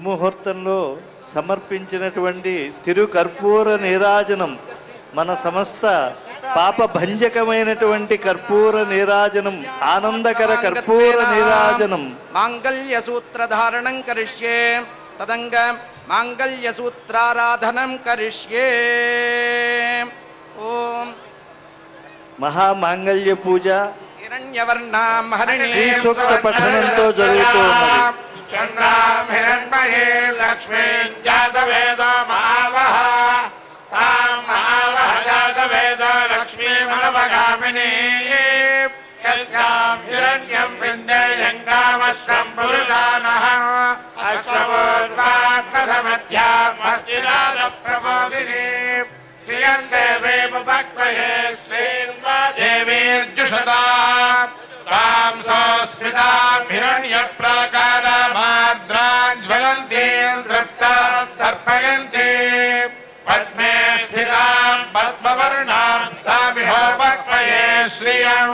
సుముహూర్తంలో సమర్పించినటువంటి తిరుకర్పూర నీరాజనం మన సమస్త పాపభంజకమైనటువంటి కర్పూర నీరాజనం, ఆనందకర కర్పూర నీరాజనం. మాంగళ్య సూత్రధారణం కరిష్యే తదంగ మాంగళ్య సూత్రారాధనం కరిష్యే. ఓం మహామాంగళ్య పూజ హిరణ్యవర్ణాం హరిణీం శ్రీ సూక్త పఠనంతో జరుగుతూ ఉన్నది. చంద్రాం హిరణ్మయే లక్ష్మీం జాతవేదో మహావహ తాం మహావహ జాతవేదో లక్ష్మీమనవగామినీ యస్యాం హిరణ్యం విందేయం కామశ్వం పురుషానః అశ్వోద్వాత్మధమధ్యాం హస్తినాద ప్రబోధినీ శ్రియం దేవేముపక్వయే శ్రీర్దేవీర్జుషతాం తాం సంస్కృతాం హిరణ్యప్రాకారామార్ద్రాం జ్వలంతీం తృప్తాం తర్పయంతి పద్మే స్థితాం పద్మవర్ణాం తామిహోపక్వయే శ్రియం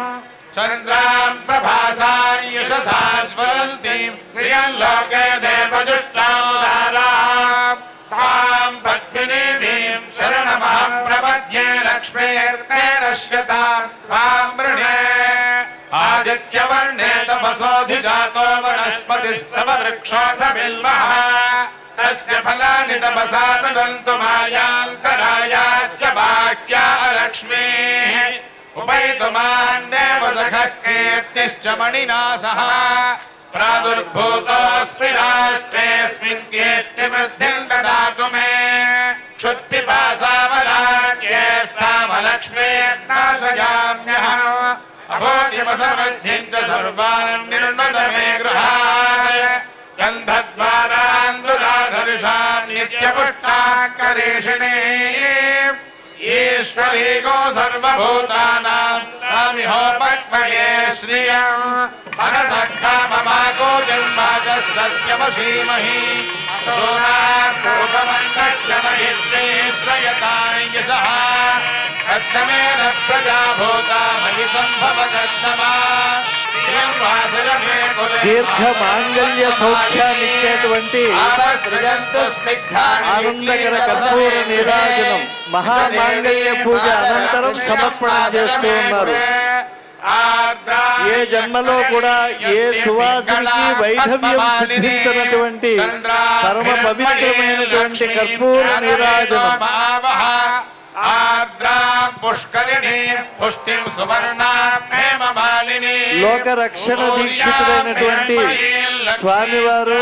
చంద్రాం ప్రభాసాం యశసా జ్వలంతీం శ్రియం లోకే దేవదుష్టాముదారాం తాం పద్మినీం శరణమహం ప్రపద్యే లక్ష్మీర్మే నశ్యతాం త్వాం వృణే. ఆదిత్యవర్ణే తపసోధిజాతో వనస్పతిస్తవ వృక్షోऽथ బిల్వః తస్య ఫలాని తపసా తదంతు మాయాంతరాయాశ్చ బాహ్యా లక్ష్మీః ఉపైతుమాన్ దేవసఖः కీర్తిశ్చ మణినా సహ ప్రాదుర్భూతోऽస్మి రాష్ట్రేऽస్మిన్ కీర్తివృద్ధిం దదాతు మే. క్షుత్పిపాసామలాజ్యేష్ఠామలక్ష్మీర్నాశయామ్యహం అభోద్యమసమృద్ధిం చ సర్వాన్ నిర్ణద మే గృహాత్. గంధద్వారాంధురాధర్షాన్ నిత్యపుష్టాకరీషిణీ ఈశ్వరీగో సర్వభూతానాం తామిహోపక్వయే శ్రియం మనసక్కామమాకో జన్మాజः సత్యమసీమహి శోనాభూతమండస్య మహిత్రే శ్రయతాం యశః కర్తమేన ప్రజాభూతా మయి సంభవకర్తమా. దీర్ఘ మాంగళ్య సౌఖ్యాన్నిచ్చేటువంటి ఆనందకర కర్పూర నీరాజనం మహామాంగళ్య పూజ అనంతరం సమర్పణ చేస్తూ ఉన్నారు. ఏ జన్మలో కూడా ఏ సువాసినికి వైధవ్యం సిద్ధించినటువంటి పరమ పవిత్రమైనటువంటి కర్పూర నీరాజనం. లోక రక్షణ దీక్షితులైనటువంటి స్వామివారు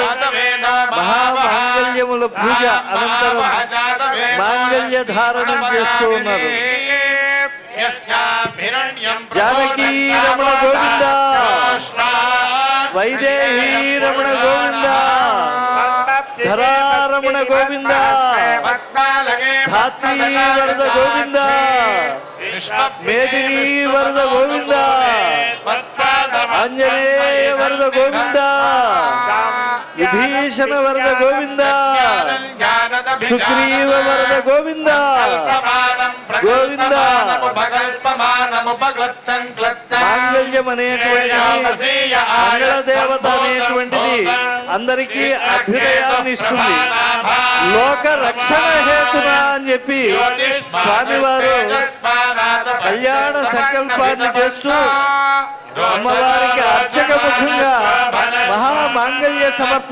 మహామాంగళ్యముల పూజ అనంతరం మాంగళ్య ధారణం చేస్తూ ఉన్నారు. జానకీ రమణ గోవింద, వైదేహీ రమణ గోవింద, ధరారమణ గోవింద, ధాత్రీ వరద గోవింద, మేదినీ వరద గోవింద, ఆంజనేయ వరద గోవింద, విభీషణ వరద గోవింద, సుగ్రీవ వరద గోవింద గోవింద. మాంగళ్యం అనేటువంటిది, మంగళదేవత అనేటువంటిది అందరికీ అభ్యుదయాన్ని ఇస్తుంది. లోక రక్షణ హేతున అని చెప్పి స్వామివారు కళ్యాణ సంకల్పాన్ని చేస్తూ అమ్మవారికి అర్చక ముఖంగా మహామాంగళ్య సమర్పణ